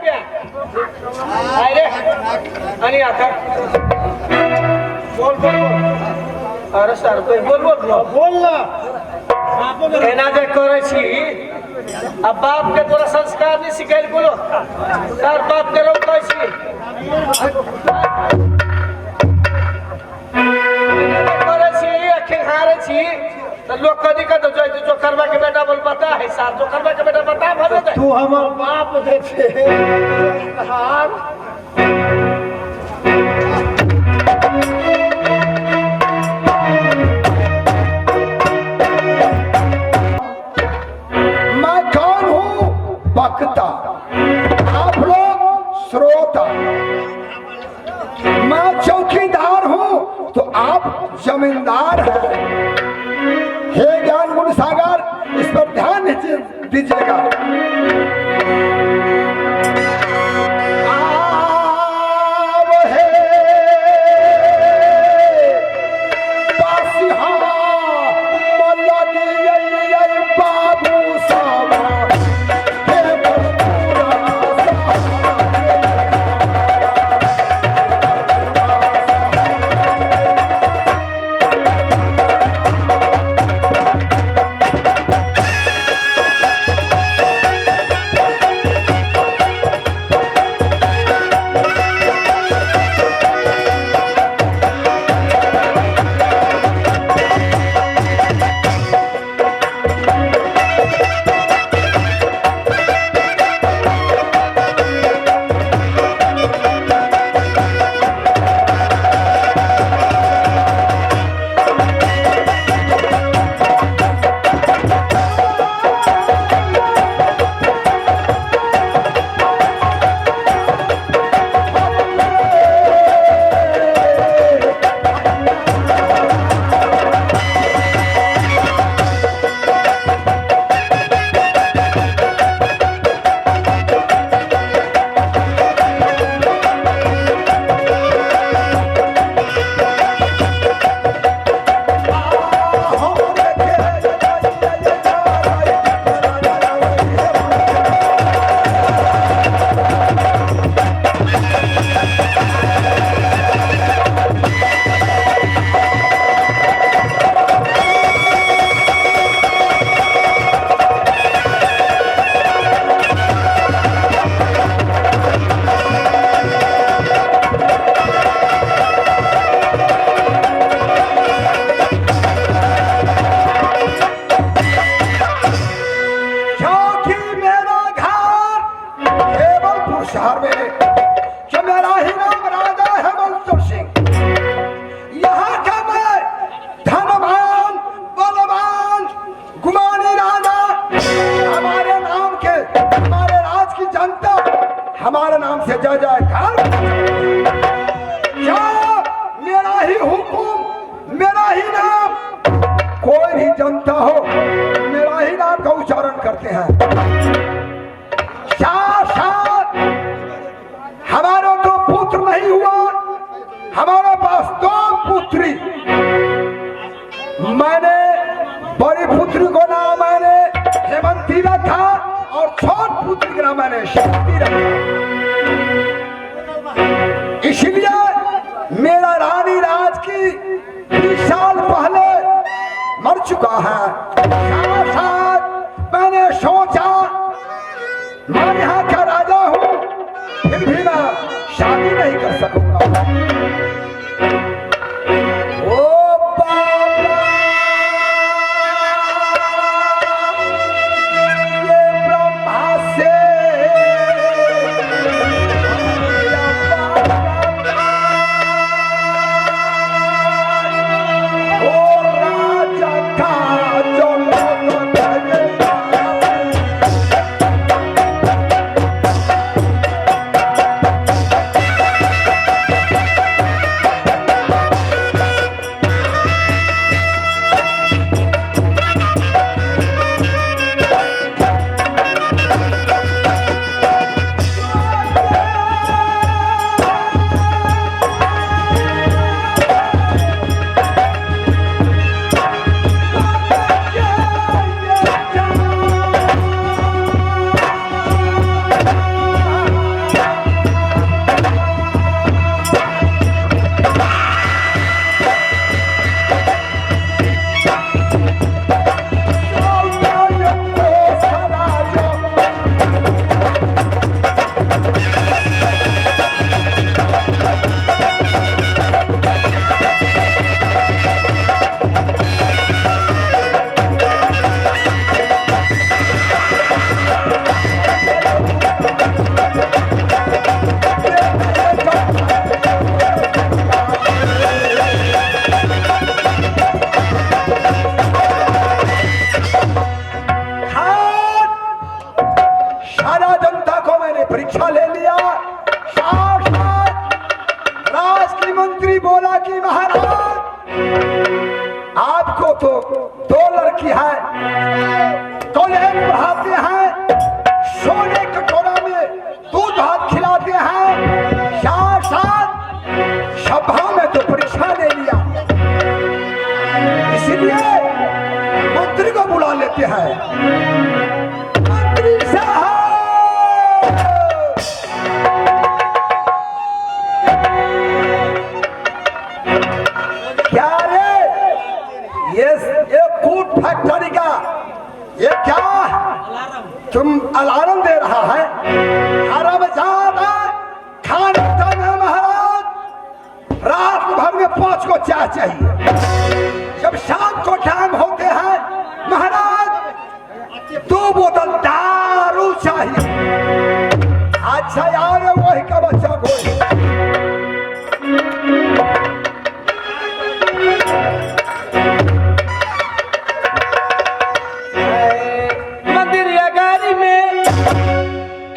रुपया अरे आणि आता बोल बोल बोल अरे सर कोई बोल बोल बोल ना एना जे करे छी अब बाप के तोरा संस्कार नहीं सिखाइल बोलो तार बाप के लोग कहै छी करे छी आखिर हारे छी तो लोग कदी का तो जो करवा के बेटा बोल पता है साथ जो करवा के बेटा बता भरो दे तू हमर बाप देखे हार मैं कौन हूँ वक्ता आप लोग श्रोता मैं चौकीदार हूँ तो आप जमींदार हैं हे ज्ञान गुण सागर इस पर ध्यान दीजिएगा शहर में जो मेरा ही नाम राजा है बलचोर सिंह। यहाँ का मैं धनवान बलवान गुमानी राजा, हमारे नाम के हमारे राज की जनता हमारे नाम से जय जयकार। क्या मेरा ही हुकुम मेरा ही नाम, कोई भी जनता हो मेरा ही नाम का उच्चारण करते हैं। हमारा तो पुत्र नहीं हुआ, हमारे पास दो पुत्री। मैंने बड़ी पुत्री को नाम मैंने हेमंती रखा और छोट पुत्री का नाम मैंने शक्ति रखा। इसलिए मेरा रानी राज की 20 साल पहले मर चुका है। साथ मैंने सोचा मैं यहाँ का राजा हूँ, फिर भी मैं शादी नहीं कर सकूंगा। ओ बाबा, ये ब्रह्मा से ओ राजा का जो सारा जनता को मैंने परीक्षा ले लिया। साक्षात राष्ट्रीय मंत्री बोला कि महाराज आपको तो 2 लड़की है, कॉलेज पढ़ाते हैं, सोने कटोरा में दूध भात खिलाते हैं, साथ सभा में तो परीक्षा ले लिया, इसलिए मंत्री को बुला लेते हैं। मंत्री साहब, क्या रे ये कूट फैक्ट्री का ये क्या तुम अलार्म दे रहा है? हरामजादा खाना है महाराज, रात भर में 5 को चाय चाहिए, जब शाम को टाइम होते हैं महाराज 2 बोतल दारू चाहिए। अच्छा यार वही का बच्चा कोई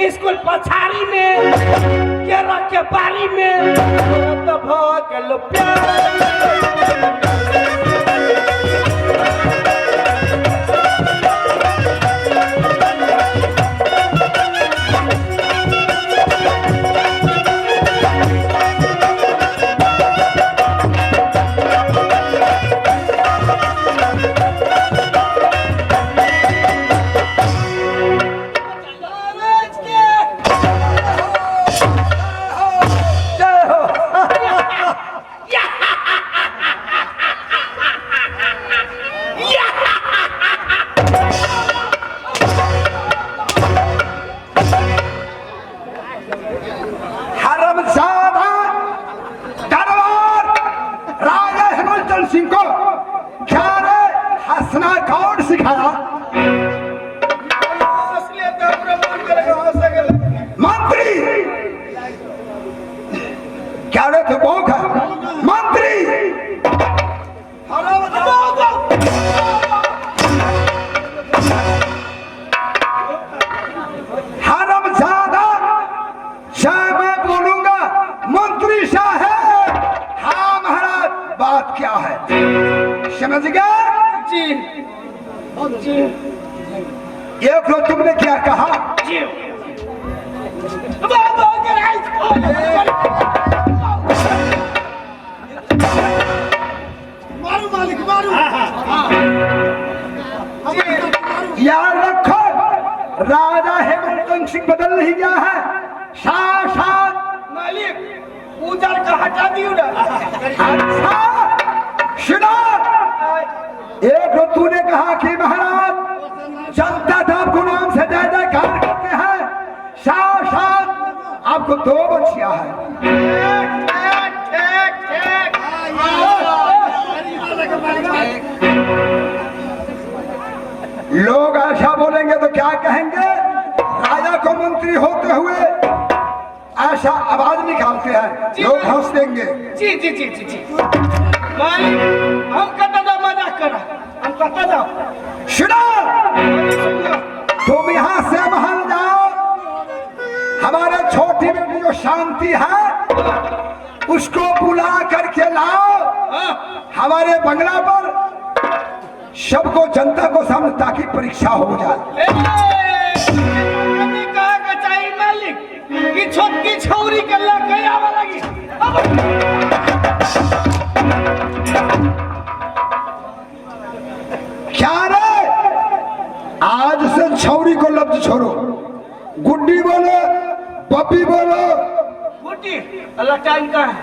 स्कूल पछाड़ी में केरा के बारी में तो भागल प्यार। समझ गए? जी। एक लोग तुमने क्या कहा? जी। मारू मालिक मारू। याद रखो राजा हेमंत सिंह बदल नहीं गया है। साथ मालिक उधर का हटा दियो ना। अच्छा सुनो, एक तो तूने कहा कि महाराज जनता तो आपको नाम से जय जयकार करते हैं, साथ आपको 2 बच्चियां हैं। लोग ऐसा बोलेंगे तो क्या कहेंगे? राजा को मंत्री होते हुए ऐसा आवाज निकालते हैं, लोग हंस देंगे। जी जी जी जी जी मालिक, हम कहता था मजाक करा, हम कहता था सुनो, तुम यहाँ से महल जाओ, हमारे छोटी बेटी जो शांति है उसको बुला करके लाओ हमारे बंगला पर, सबको जनता को सामने, ताकि परीक्षा हो जाए। कहा का चाहिए मालिक कि छोटकी छौरी के लेके आवा लगी। क्या रे, आज से छौरी को लफ्ज छोड़ो, गुड्डी बोलो, पपी बोलो। गुड्डी अल्लाह टाइम का है।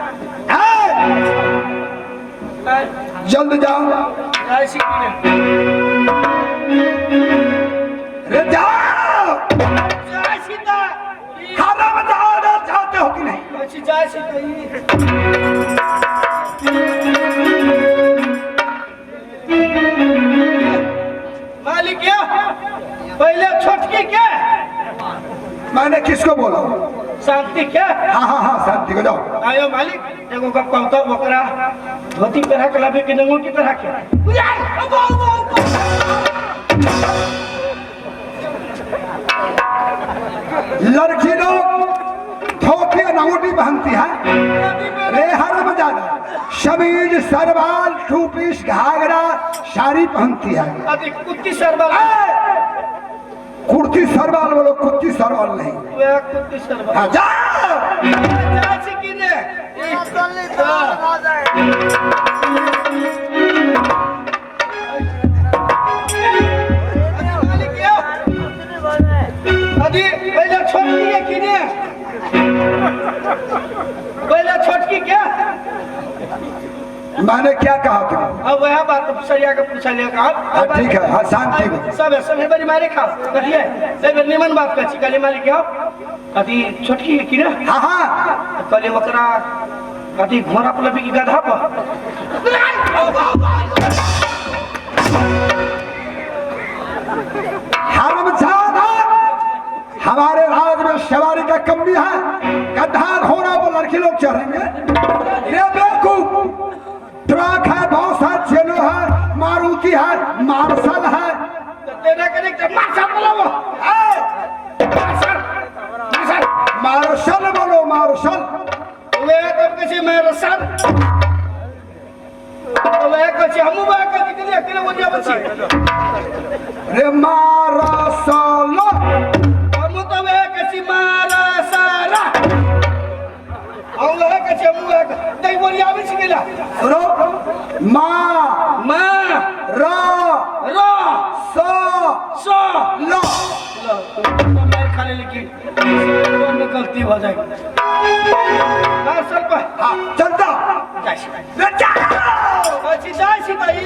जल्द जाओ। रे जाओ, खाना में जाओ, चाहते हो कि नहीं? मालिक क्या पहले छोटकी क्या? मैंने किसको बोला? शांति क्या? हाँ शांति को जाओ। आयो मालिक, एगो का कहता बकरा धोती पहना के लावे के नंगो की तरह के। लड़की लोग धोती अंगूठी पहनती है, रेहर में ज्यादा शमीज सरवाल टू पीस घाघरा साड़ी पहनती है। कुर्ती सरवाल, कुर्ती सरवाल बोलो, कुर्ती सरवाल नहीं। कुर्ती सरवाल जा पहले छोटकी है कि नहीं? पहले छोटकी क्या? मैंने क्या कहा तुम? अब वह बात सरिया का पूछा लिया कहा। ठीक है, हाँ शांति में सब ऐसा नहीं बड़ी मारे खाओ कहिए सब निमन बात कर चिकाली मारे क्या अति छोटकी है कि ना? हाँ हाँ कले मकरा अति घोड़ा पर भी गधा पर हरमजादा हमारे राज में सवारी का कमी है, गधा घोड़ा पर लड़की लोग चढ़ेंगे। ये बेवकूफ, ट्रक है, बस है, चेलो है, मारुति है, मार्शल है। तेरा कनेक्ट मार्शल बोलो मार्शल बोलो, मार्शल। वे तब कैसे मार्शल वे कैसे हम वे कैसे कितने कितने वो दिया बच्चे रे मार्शल हम तो वे कैसे मार्शल हम वे कैसे हम वे नहीं वो दिया बच्चे किला सुनो, मा मा रा रा सो लो। तो मैं खाने लगी में गलती हो जाएगी मार्शल पर हाँ चलता अच्छी जाए भाई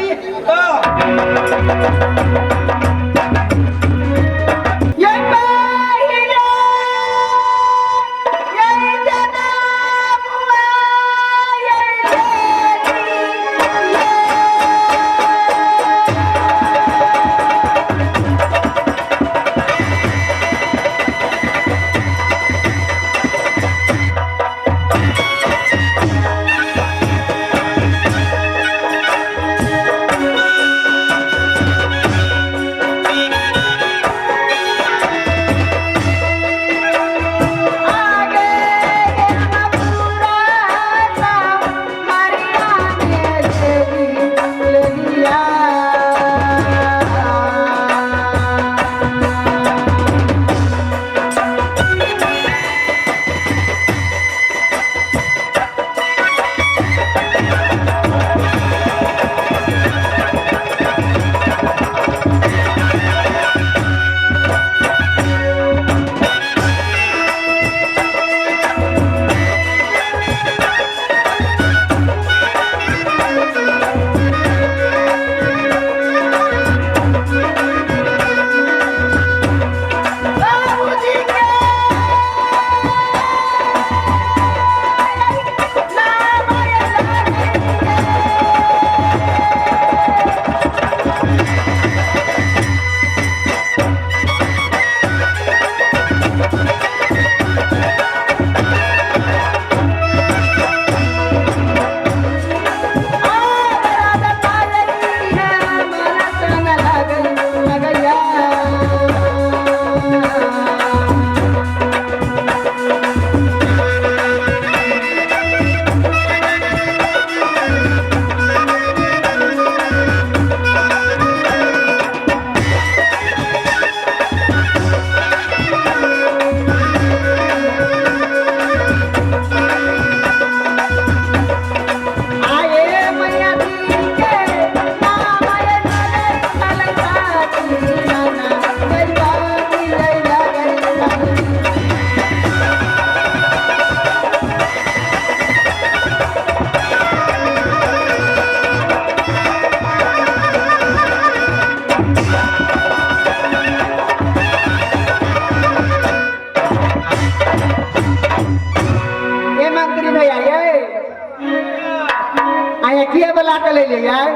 किया बला के ले ले यार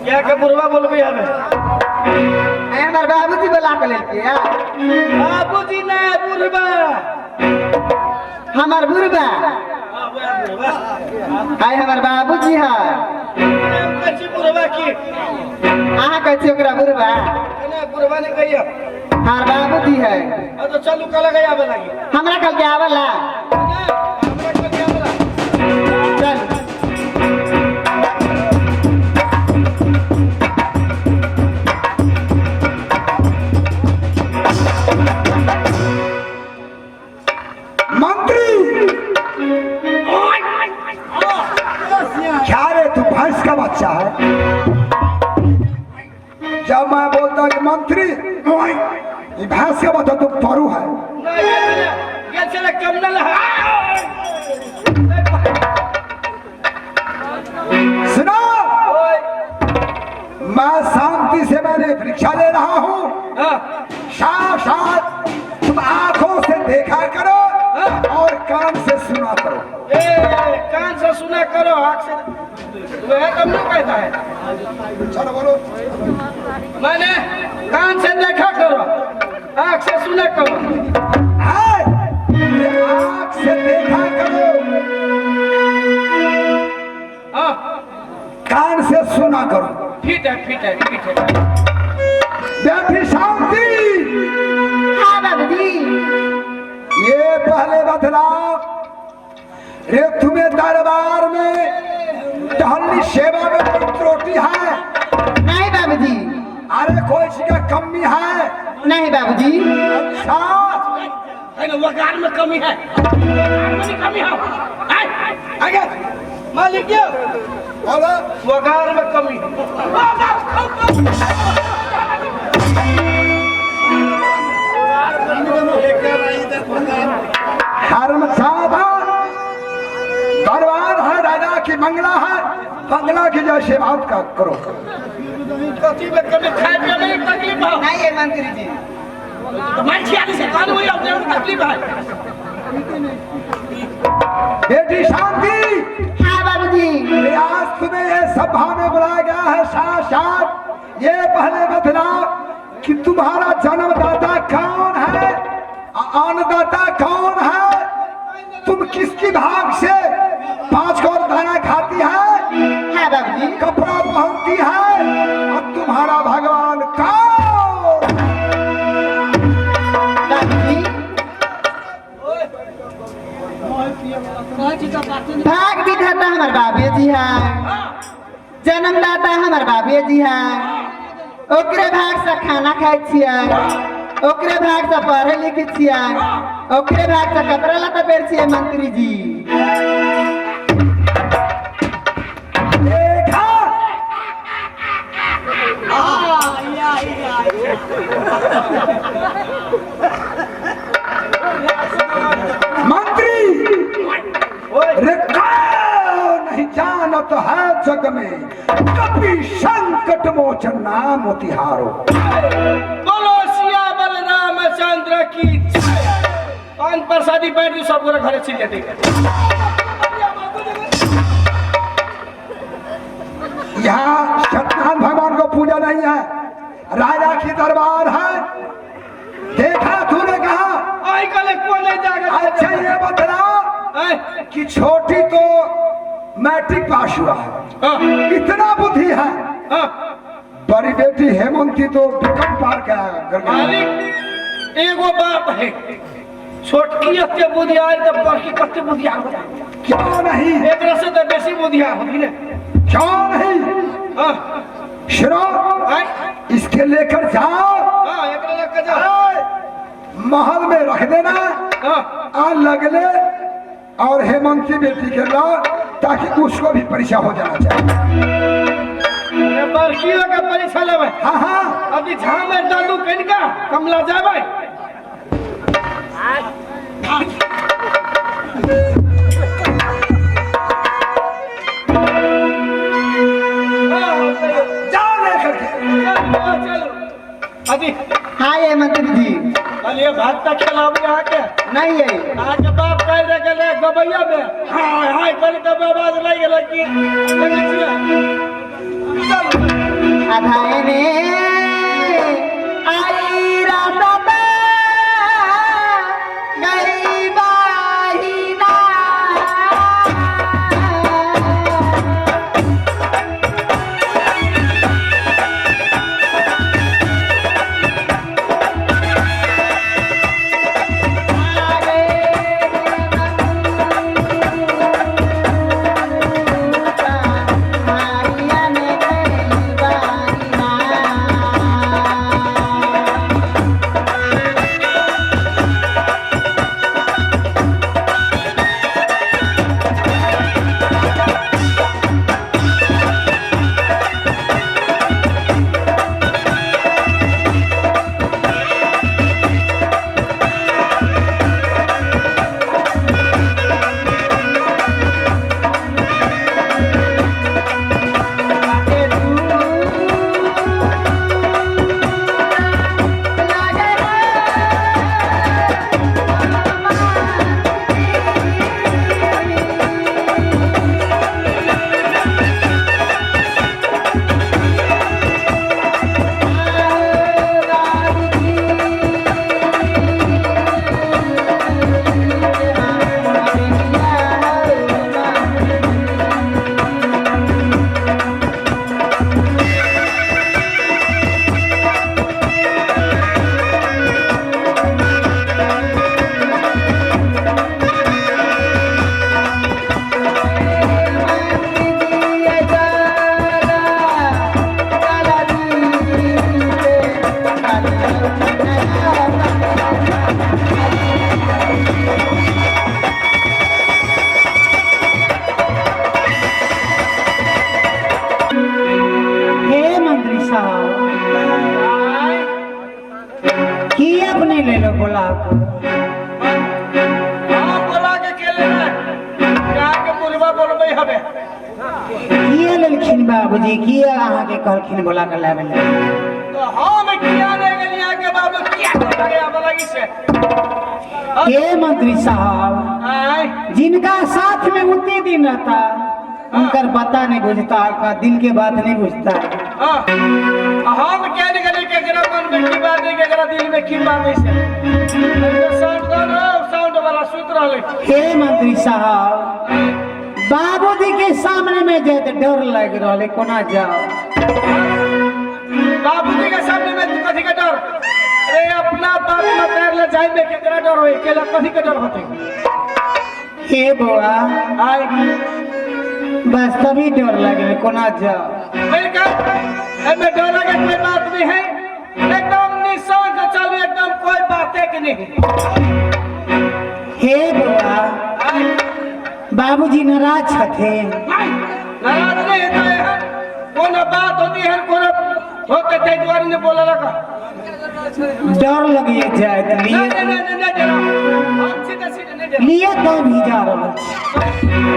क्या के बुरवा बोलबे हमें आय हमर बाबूजी बला के ले के यार बाबूजी ना बुरवा हमर बुरबा हां वो बुरवा आय हमर बाबूजी है कच्ची बुरवा की आहा कहते ओकरा बुरबा ना बुरवा ने कहियो हार बाबूजी है तो चलू कल गया आवे लगी हमरा कल के आवला हमरा कल के आवेला चल मंत्री क्या रे तू भैंस का बच्चा है? जब मैं बोलता हूँ कि मंत्री ये भैंस का बच्चा तू परू है। ये चले कमनल है सुनो, मैं शांति से मैंने परीक्षा ले रहा हूँ। साथ तुम आंखों से देखा करो और कान से सुना करो। कान से सुना करो आँख से वह कम नहीं कहता है चलो बोलो। मैंने कान से देखा करो आँख से सुना करो आंख से देखा करो कान से सुना करो। ठीक है ठीक है ठीक है बेटी शांति, हाँ बाबूजी ये पहले बतलाओ रे तुम्हें दरबार में टहलनी सेवा में कोई त्रुटि है? नहीं बाबूजी अरे कोई चीज का कमी है? नहीं बाबूजी अच्छा वकार में कमी है वकार में कमी है आगे मालिक जी बोलो। वकार में कमी धर्मशाला दरबार है, राजा की बंगला है, बंगला की जैसे बात का करो। कथी में कमी खाए पिए में तकलीफ है नहीं है मंत्री जी तो मैं छियाली से कान हुई अपने तकलीफ है बेटी शांति, हाँ बाबूजी आज तुम्हें ये सभा में बुलाया गया है। साथ ये पहले बतलाओ कि तुम्हारा जन्मदाता कौन है, अन्नदाता कौन है, तुम किसकी भाग से 5 कौर दाना खाती है, हाँ बाबूजी कपड़ा पहनती है, और तुम्हारा भगवान कौन? बाबूजी भाग विधाता हमार बाबे जी है, जन्मदाता हमार बाबे जी है, ओकरे भाग से खाना खाए छियै, ओकरे भाग से पढ़े लिखे छियै, ओकरे भाग से कपड़ा लत्ता पहिर छियै मंत्री जी। देखा मंत्री रे कौन नहीं जानत है जग में कभी संकट मोचन नाम मोतिहारो। बोलो सियावर रामचंद्र की जय। पान प्रसादी बैठ दू सब गोरा घरे चल जाते यहाँ सत्यनारायण भगवान को पूजा नहीं है, राजा की दरबार है। देखा तूने कहा आई कल को नहीं जागा अच्छा ये बतला कि छोटी तो मैट्रिक पास हुआ है, इतना बुद्धि है, बड़ी बेटी हेमंती तो बीकॉम पार कर गई। एगो बाप है छोटकी अत्ते बुधिया है तो बड़की कत्ते बुधिया होता क्यों नहीं, एक रसे तो बेसी बुधिया होगी ना क्यों नहीं? शुरू इसके लेकर जाओ, एक लेकर जाओ महल में रख देना, आग लगले और हेमंती बेटी के ला, ताकि उसको भी परीक्षा हो जाना चाहिए। बड़कियों का परीक्षा लेवे। हाँ हाँ अभी झाम में डालू कनिका कमला जावे जाओ लेकर के। चलो अभी हाँ ये मंत्री जी ये भात का खिलावी आके नहीं है आके बाप कह दे गले गबैया में हाय हाय कर के आवाज लग गेल की अधाए ने आई रात गई बाहिना नहीं ले लो बोला को हाँ बोला के लेना क्या के बुलवा बोलबे हबे किए लेलखिन बाबूजी किए अहाँ के कहलखिन बोला के लावे ले तो हम किया ले गेलिया के बाबू किया कर गया बोला से हे मंत्री साहब आय जिनका साथ में उतने दिन रहता उनकर पता नहीं बुझता का दिल के बात नहीं बुझता हां हम क्या निकले के जरा मन में की बात है के जरा दिल में की बात है से साउंड वाला सूत्र रहले हे मंत्री साहब बाबूजी के सामने में जे डर लग रहले कोना जाओ बाबूजी के सामने में तू कथी के डर अरे अपना बाप में पैर ले जाए में केकरा डर होई केला कथी के डर होते हे बुआ आय बस तभी डर लगे कोना जाओ मेरे का एमे डर लगे कोई बात नहीं है एकदम निशान से चलो एकदम कोई बात है कि नहीं हे बुआ बाबूजी नाराज छथे नाराज नहीं है कौन बात होती है कौन होते ते द्वार ने बोला लगा डर लगे जाए तो लिए नहीं जरा हम सीधे सीधे नहीं जरा लिए तो भी जा रहा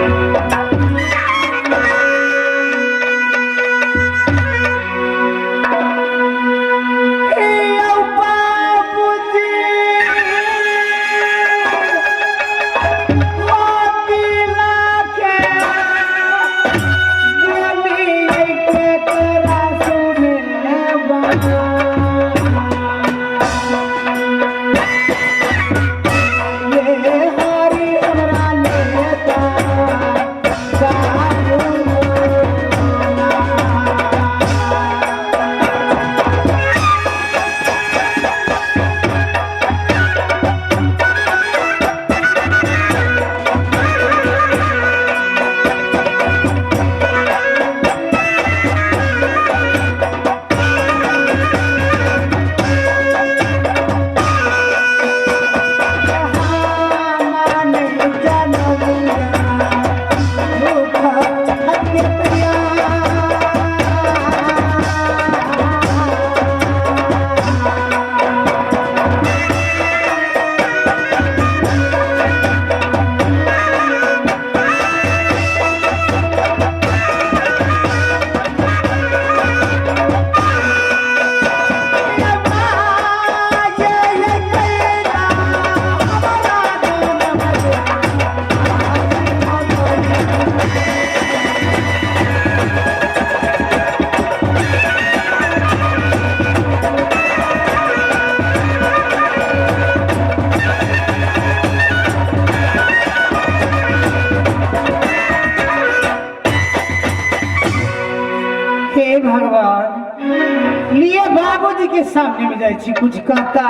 भगवान लिए बाबूजी के सामने में जाए छी कुछ कहता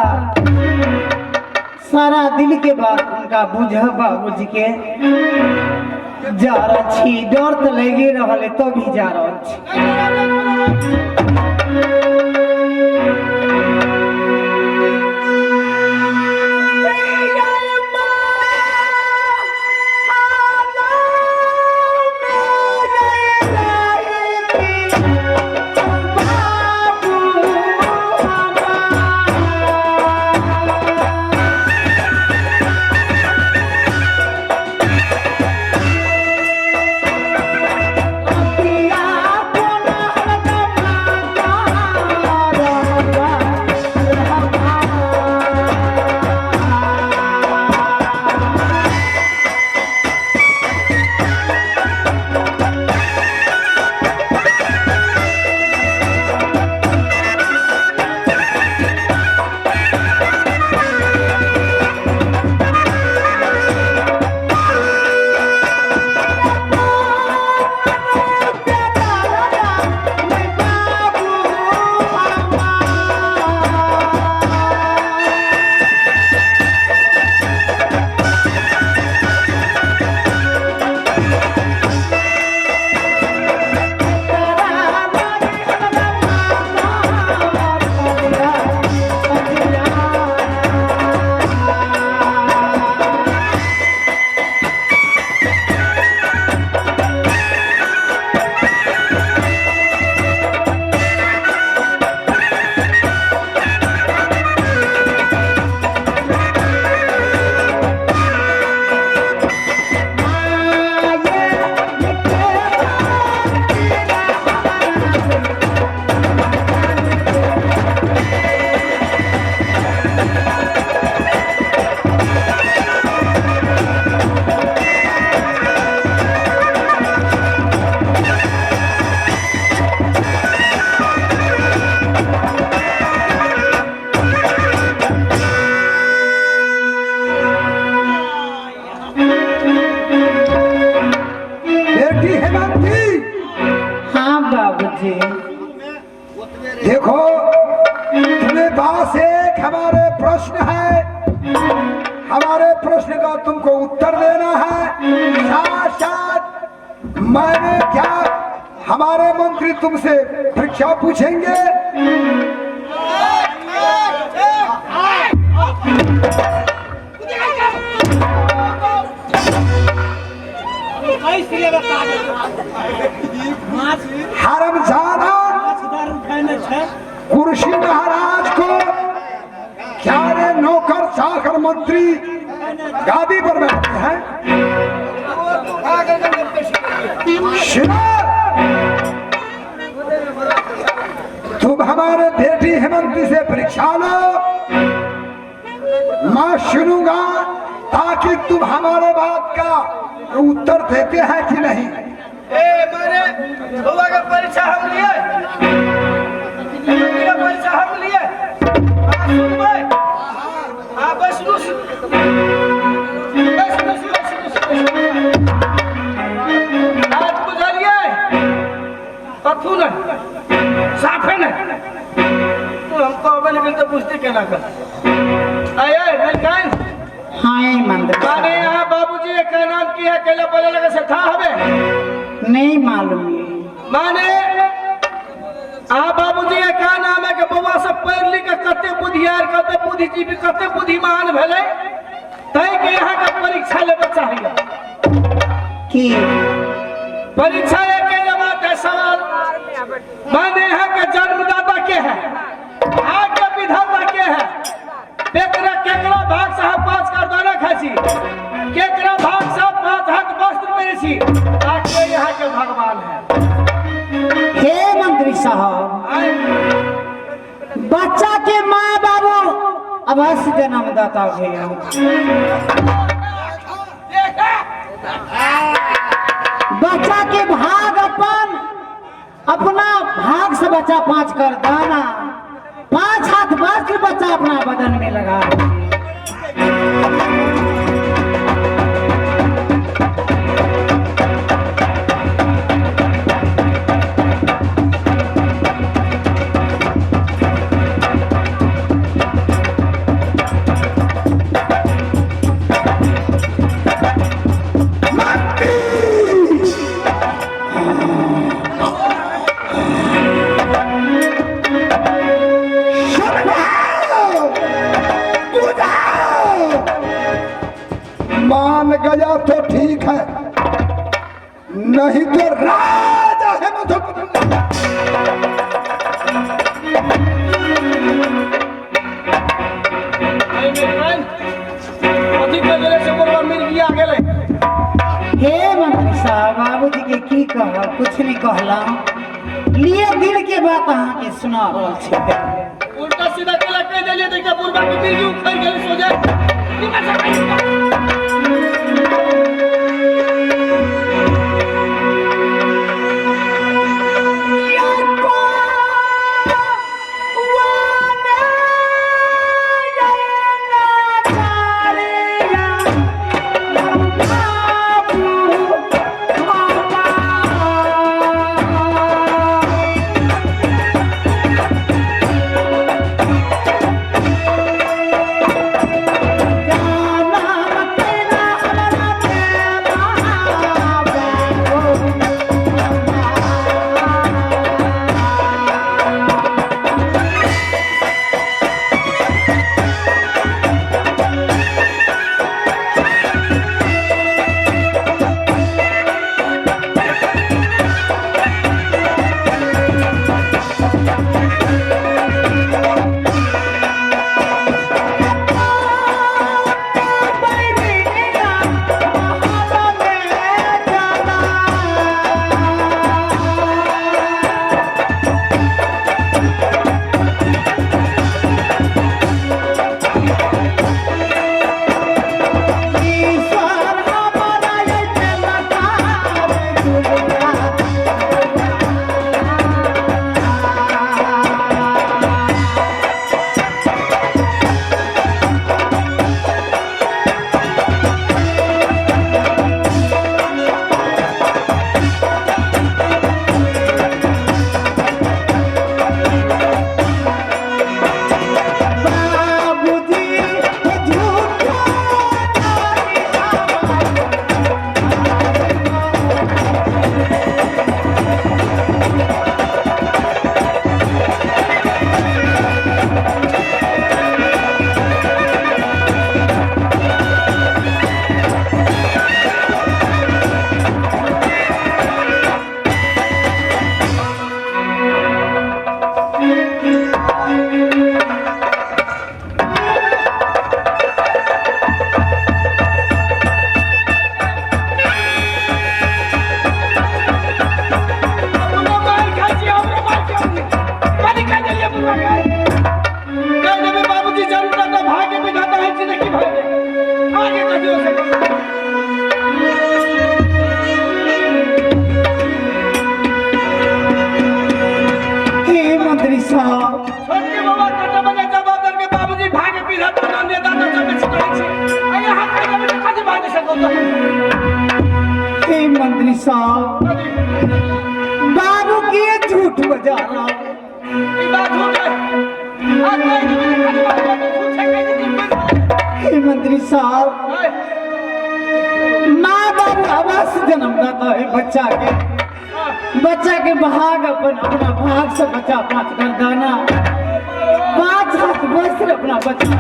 सारा दिल के बात उनका बुझ बाबूजी के जा रहा छी डर तो लगे रहले तो भी जा रहा छी पास एक हमारे प्रश्न है, हमारे प्रश्न का तुमको उत्तर देना है। साथ साथ मैंने क्या हमारे मंत्री तुमसे परीक्षा पूछेंगे। हरमजादा कुर्सी महाराज को क्या रे नौकर चाकर मंत्री गादी पर बैठते हैं। तुम हमारे बेटी हेमंती से परीक्षा लो, मैं सुनूंगा ताकि तुम हमारे बात का उत्तर देते हैं कि नहीं। मैंने बुआ का परीक्षा हम लिए, परीक्षा हम लिए। आज बुझलिए कथू न साफे न हमको बने तो पूछते केना कर आये नलकान। हाँ मंदिर माने यहाँ बाबूजी का नाम किया केला बोले लगे से था हमें नहीं मालूम। माने हाँ बाबूजी का नाम है कि बउआ सब पढ़ लिख के कते बुद्धियार कते बुद्धिजीवी कते बुद्धिमान भेले तय के यहाँ का परीक्षा लेबे चाहिए की परीक्षा एक जवाब है सवाल। माने यहाँ के जन्मदाता के है, यहाँ के विधाता के है, केकरा केकरा भाग से हम 5 करदाना खाची, केकरा भाग से 5 हाथ वस्त्र मेरे छी, आके यहाँ के भगवान है। हे मंत्री साहब, बच्चा के माँ बाबू अवश्य जन्मदाता भैया। बच्चा के भाग अपना भाग से बच्चा 5 कर दाना 5 हाथ वस्त्र बच्चा अपना बदन में लगा। मान गया तो ठीक है, नहीं तो राजा है हे मंत्री साहब, बाबूजी के की कह कुछ नहीं कहला, लिए दिल के बात अहाँ के सुना उल्टा सीधा केला कह देलिए त के बुरबा के मिर्गी उखड़ गेल सो जाए। जाना मंत्री साहब, माँ बाप अवश्य जन्मदाता है बच्चा के भाग अपना भाग से बच्चा 5 कर दाना 5 हाथ वस्त्र अपना बच्चा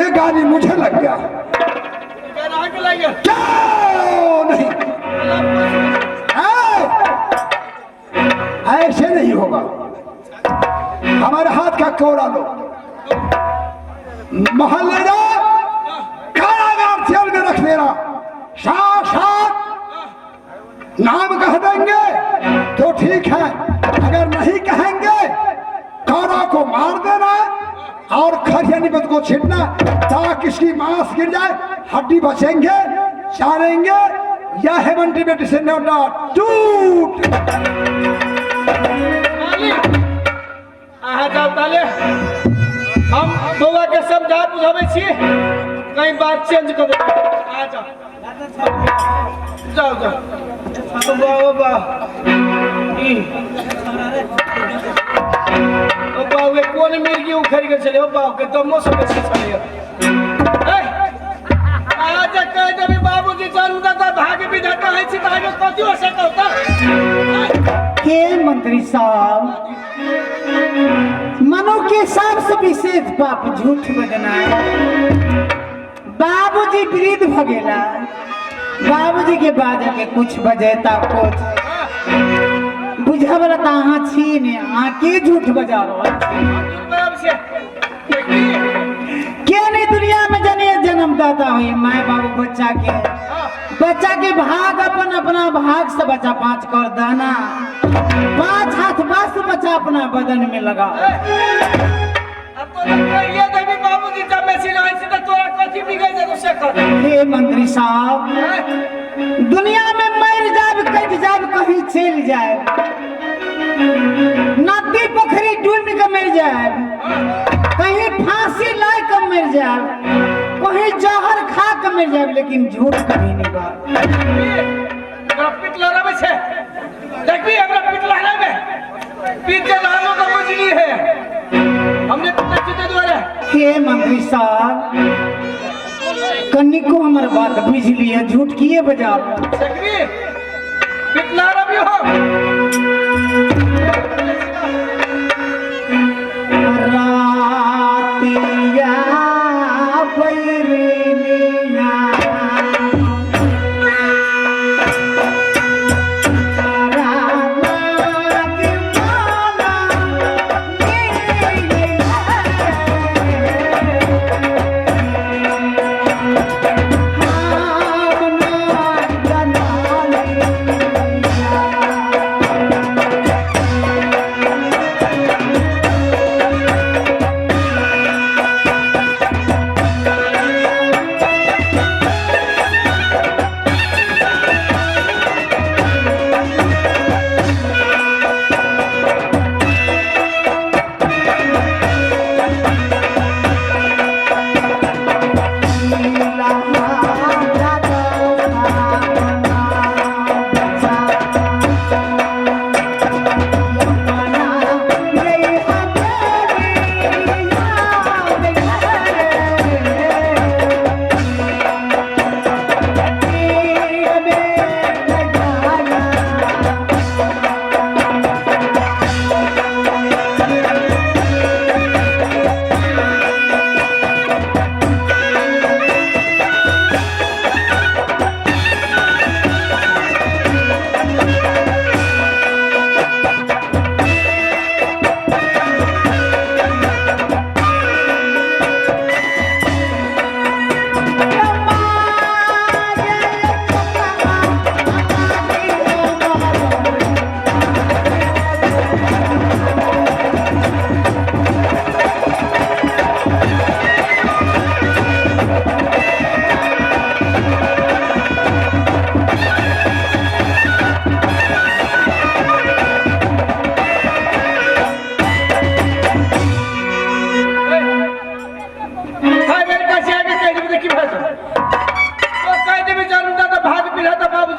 गाली मुझे लग गया क्यों नहीं? ऐसे नहीं होगा। हमारे हाथ का कोड़ा लो, मोहल्ले कारागार जेल में रख देना, साथ नाम कह देंगे तो ठीक है, अगर नहीं कहेंगे कारा को मार देना और खरिया निबत को छीटना ताकि इसकी मांस गिर जाए, हड्डी बचेंगे, चारेंगे या हेमंती बेटी से न्योटा टूट। हम बउआ के समझा बुझावे छी, कहीं बात चेंज कर दो। आ जाओ जाओ जाओ बाबा बाबू कोन मिर्गी उखड़ के चले बाबू के दमो से बेसी चले। आज कह देबी बाबूजी जन्मदाता भाग्य विधाता है छी, आगे कथि हो सकता के मंत्री साहब, मनो के सबसे विशेष पाप झूठ बजना है। बाबूजी वृद्ध भ गेला, बाबूजी के बाद के कुछ बजेता कुछ बुझावला त अहाँ छी ने, अहाँ के झूठ बजा रहो के नहीं दुनिया में जने जन्मदाता हुई माए बाबू बच्चा के भाग अपन अपना भाग से बच्चा 5 कर दाना 5 हाथ बस बच्चा अपना बदन में लगा। अब तो ये देवी बाबूजी जब मैं सिलाई से तो तोरा कथि बिगड़ जा से कर। हे मंत्री साहब, दुनिया में मर जाब कट जाब कहीं चल जाए, नदी पोखरी डूब के मर जाए, कहीं फांसी ला के मर जाए, कहीं जहर खा के मर जाए, लेकिन झूठ कभी नहीं बात। हमरा पिटला रहे छे, देखबी हमरा पिटला में पीछे लालो का मजली है, हमने तो चिते द्वारा। हे मंत्री साहब, कन्नी को हमारे बात बुझ लिया, झूठ किए बजा देखबी पिटला रही हो। रातिया बैरिया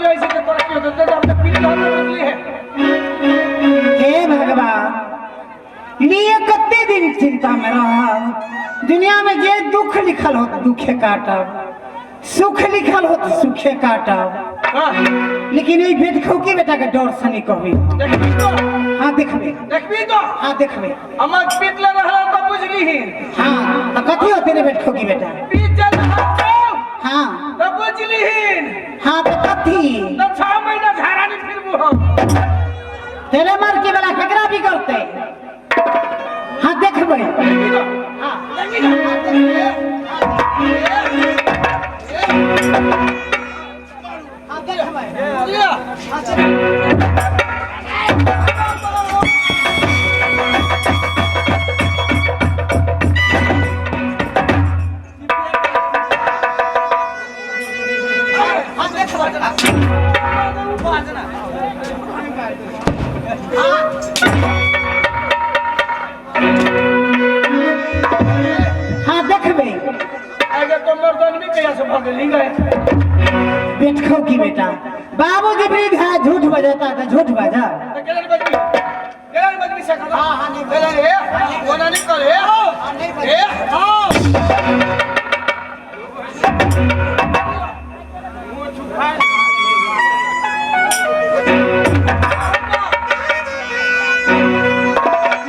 जो ऐसे के तरक्की होते तो हमने पीठ बदली है। हे भगवान, लिए कते दिन चिंता में रहा। दुनिया में जे दुख लिखल हो दुखे काटब, सुख लिखल हो तो सुखे काटब। हाँ लेकिन ये बेट खौकी बेटा के डर से नहीं कहबी। देखबी तो हाँ देखबे, देखबी तो हाँ देखबे। हमर पीठ ले रहला तो बुझली ही। हाँ तो कथी होते रे बेट खौकी बेटा? पीठ चल हाँ तो बुझली ही। हाँ तो कथी? तो 6 महीना झाड़ा नहीं फिरबू हम। तेरे मर के बेला केकरा भी करते? हाँ देखबे। हाँ हाँ देखबे। अगर तो मर्दान भी कैसे से भगली गए। पेट खौकी बेटा, बाबूजी वृद्ध है, झूठ बजाता है, झूठ बजा। तो केलन बजबी से करो। हां नहीं केलन है कोना नहीं कर है। ए हां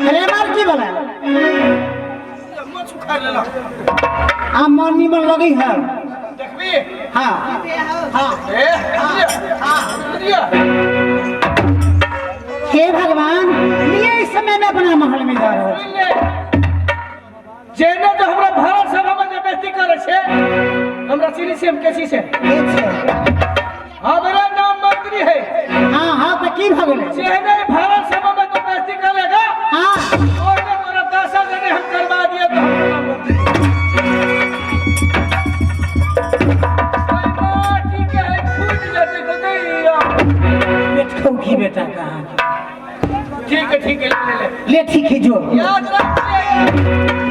अरे मार की बोला? मत सुखा लेला। आ मन निमन लगी है। देखबी? हाँ हाँ ए हां लिया। हे भगवान, ये इस समय में अपना महल में जा रहा है। जेने जो हमरा भारत सभा में बेइज्जती करे छे, हमरा चीनी से हम कैसी से। हां मेरा नाम मंत्री है। हाँ हाँ तो की भगले? जेने भारत सभा में तो बेइज्जती करेगा। हाँ और ने मेरा 10 जने हम करवा दिए तो हम नाम मंत्री। ठीक है फूट जाते तो दैया। पेट खौकी बेटा कहाँ? ठीक है ले ले ठीक है जो याद रखिए।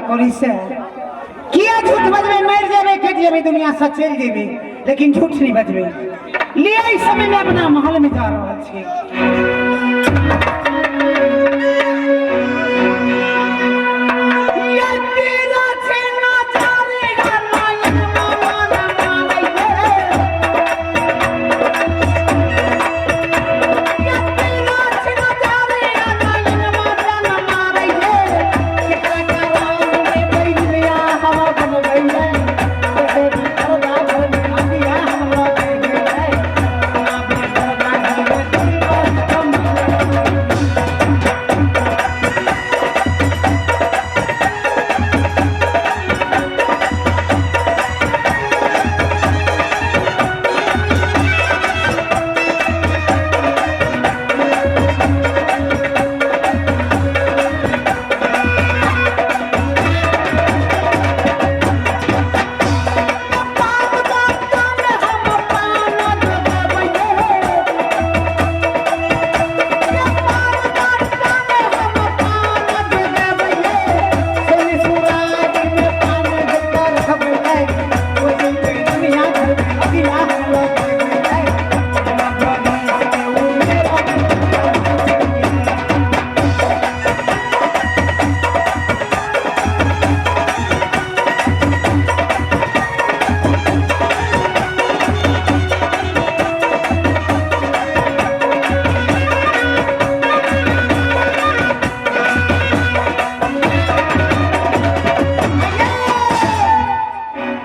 करी से किया झूठ बजबे मर जाबे कट जाबे दुनिया से चल जेबे लेकिन झूठ नहीं बजबे लिए इस समय में अपना महल में जा रहा छी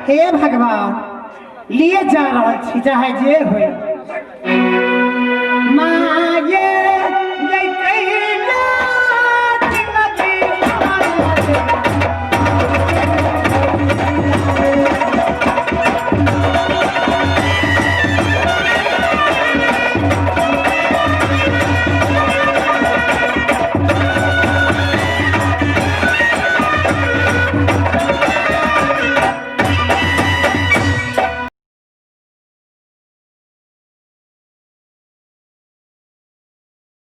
हे भगवान लिए जा रहा छी चाहे जे होय माये